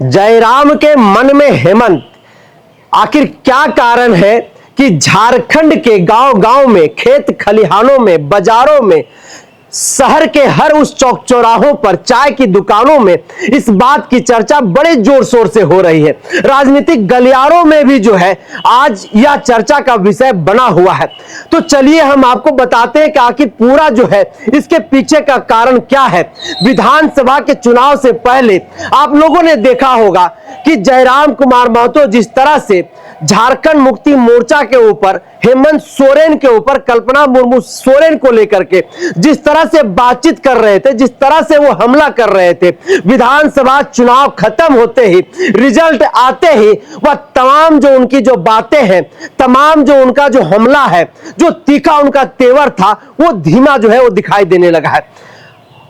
जयराम के मन में हेमंत, आखिर क्या कारण है कि झारखंड के गांव गांव में, खेत खलिहानों में, बाजारों में, शहर के हर उस चौक चौराहों पर, चाय की दुकानों में इस बात की चर्चा बड़े जोर शोर से हो रही है। राजनीतिक गलियारों में भी जो है आज यह चर्चा का विषय बना हुआ है। तो चलिए हम आपको बताते हैं कि आखिर पूरा जो है इसके पीछे का कारण क्या है। विधानसभा के चुनाव से पहले आप लोगों ने देखा होगा कि जयराम कुमार महतो जिस तरह से झारखंड मुक्ति मोर्चा के ऊपर, हेमंत सोरेन के ऊपर, कल्पना मुर्मू सोरेन को लेकर के जिस तरह से बातचीत कर रहे थे, जिस तरह से वो हमला कर रहे थे, विधानसभा चुनाव खत्म होते ही, रिजल्ट आते ही वह तमाम जो उनकी जो बातें हैं, तमाम जो उनका जो हमला है, जो तीखा उनका तेवर था, वो धीमा जो है वो दिखाई देने लगा है।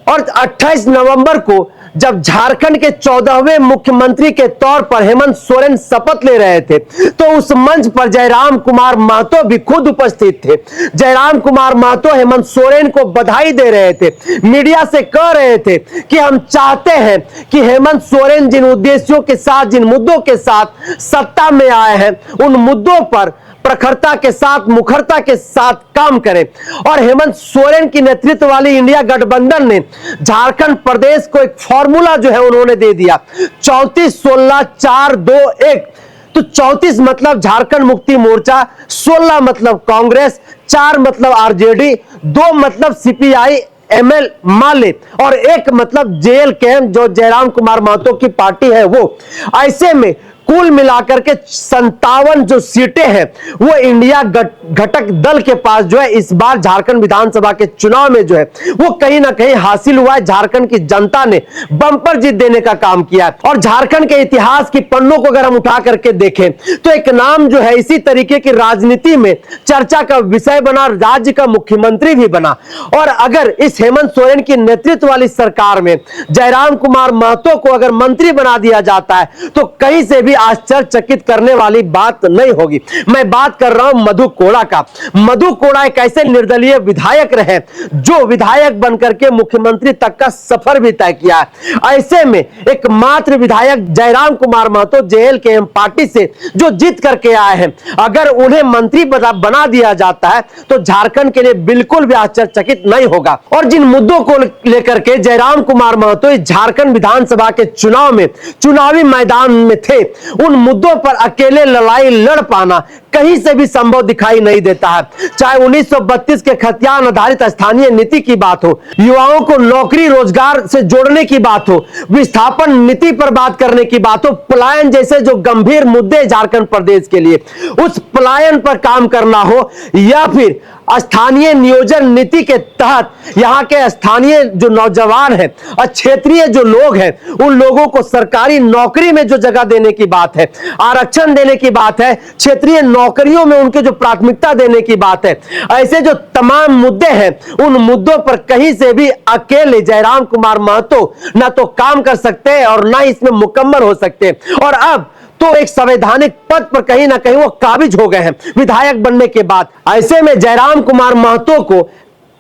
और 28 नवंबर को जब झारखंड के 14वें मुख्यमंत्री के तौर पर हेमंत सोरेन शपथ ले रहे थे, तो उस मंच पर जयराम कुमार महतो भी खुद उपस्थित थे। जयराम कुमार महतो हेमंत सोरेन को बधाई दे रहे थे, मीडिया से कह रहे थे कि हम चाहते हैं कि हेमंत सोरेन जिन उद्देश्यों के साथ, जिन मुद्दों के साथ सत्ता में आए हैं, उन मुद्दों पर प्रखरता के साथ, मुखरता के साथ काम करें। और हेमंत सोरेन की नेतृत्व वाली इंडिया गठबंधन ने झारखंड प्रदेश को एक फॉर्मूला जो है उन्होंने दे दिया, 34 16 4 2 1। तो 34 मतलब झारखंड मुक्ति मोर्चा, 16 मतलब कांग्रेस, 4 मतलब आरजेडी, 2 मतलब सीपीआई एमएल माले और 1 मतलब जेएलके जो जयराम कुमार महतो की पार्टी है वो। ऐसे में कुल मिलाकर के 57 जो सीटें हैं वो इंडिया घटक दल के पास जो है इस बार झारखंड विधानसभा के चुनाव में जो है वो कहीं ना कहीं हासिल हुआ है। झारखंड की जनता ने बम्पर जीत देने का काम किया है। और झारखंड के इतिहास की पन्नों को अगर हम उठा करके देखें तो एक नाम जो है इसी तरीके की राजनीति में चर्चा का विषय बना, राज्य का मुख्यमंत्री भी बना। और अगर इस हेमंत सोरेन की नेतृत्व वाली सरकार में जयराम कुमार महतो को अगर मंत्री बना दिया जाता है तो कहीं से भी आश्चर्यचकित करने वाली बात नहीं होगी। मैं बात कर रहा हूं मधु कोड़ा का। मधु कोड़ा एक ऐसे निर्दलीय विधायक रहे जो विधायक बनकर के मुख्यमंत्री तक का सफर भी तय किया है। ऐसे में एकमात्र विधायक जयराम कुमार महतो जेएलके पार्टी से जो जीत करके आए हैं, अगर उन्हें मंत्री बना दिया जाता है तो झारखंड के लिए बिल्कुल भी आश्चर्यचकित नहीं होगा। और जिन मुद्दों को लेकर के जयराम कुमार महतो इस झारखंड विधानसभा के चुनाव में चुनावी मैदान में थे, उन मुद्दों पर अकेले लड़ाई लड़ पाना कहीं से भी संभव दिखाई नहीं देता है। चाहे 1932 के खतियान आधारित स्थानीय नीति की बात हो, युवाओं को नौकरी रोजगार से जोड़ने की बात हो, विस्थापन नीति पर बात करने की बात हो, पलायन जैसे जो गंभीर मुद्दे झारखंड प्रदेश के लिए, उस पलायन पर काम करना हो, या फिर स्थानीय नियोजन नीति के तहत यहाँ के स्थानीय जो नौजवान हैं और क्षेत्रीय जो लोग हैं उन लोगों को सरकारी नौकरी में जो जगह देने की बात है, आरक्षण देने की बात है, क्षेत्रीय नौकरियों में उनके जो प्राथमिकता देने की बात है, ऐसे जो तमाम मुद्दे हैं उन मुद्दों पर कहीं से भी अकेले जयराम कुमार महतो ना तो काम कर सकते हैं और ना इसमें मुकम्मल हो सकते हैं। और अब तो एक संवैधानिक पद पर कहीं ना कहीं वो काबिज हो गए हैं विधायक बनने के बाद। ऐसे में जयराम कुमार महतो को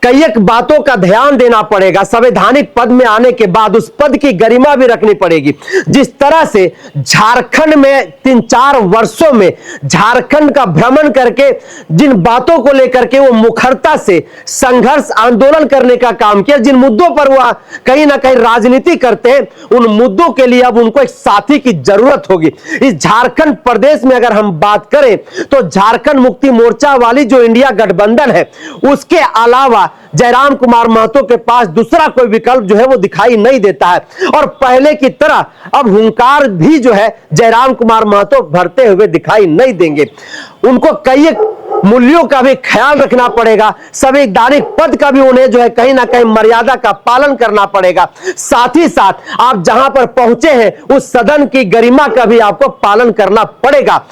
कई एक बातों का ध्यान देना पड़ेगा। संवैधानिक पद में आने के बाद उस पद की गरिमा भी रखनी पड़ेगी। जिस तरह से झारखंड में 3-4 वर्षों में झारखंड का भ्रमण करके जिन बातों को लेकर के वो मुखरता से संघर्ष आंदोलन करने का काम किया, जिन मुद्दों पर वह कहीं ना कहीं राजनीति करते हैं, उन मुद्दों के लिए अब उनको एक साथी की जरूरत होगी। इस झारखंड प्रदेश में अगर हम बात करें तो झारखंड मुक्ति मोर्चा वाली जो इंडिया गठबंधन है उसके अलावा जयराम कुमार महतो के पास दूसरा कोई विकल्प जो है वो दिखाई नहीं देता है। और पहले की तरह अब हुंकार भी जो है जयराम कुमार महतो भरते हुए दिखाई नहीं देंगे। उनको कई मूल्यों का भी ख्याल रखना पड़ेगा, संवैधानिक पद का भी उन्हें जो है कहीं ना कहीं मर्यादा का पालन करना पड़ेगा। साथ ही साथ आप जहां पर पहुंचे हैं उस सदन की गरिमा का भी आपको पालन करना पड़ेगा।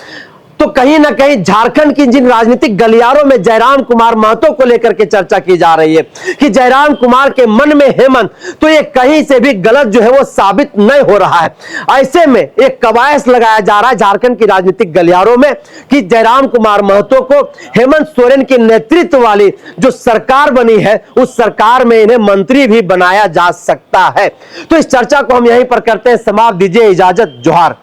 तो कहीं ना कहीं झारखंड की जिन राजनीतिक गलियारों में जयराम कुमार महतो को लेकर के चर्चा की जा रही है कि जयराम कुमार के मन में हेमंत, तो ये कहीं से भी गलत जो है वो साबित नहीं हो रहा है। ऐसे में एक कवायद लगाया जा रहा है झारखंड की राजनीतिक गलियारों में कि जयराम कुमार महतो को हेमंत सोरेन के नेतृत्व वाली जो सरकार बनी है उस सरकार में इन्हें मंत्री भी बनाया जा सकता है। तो इस चर्चा को हम यहीं पर करते हैं समाप्त। दीजिए इजाजत। जोहार।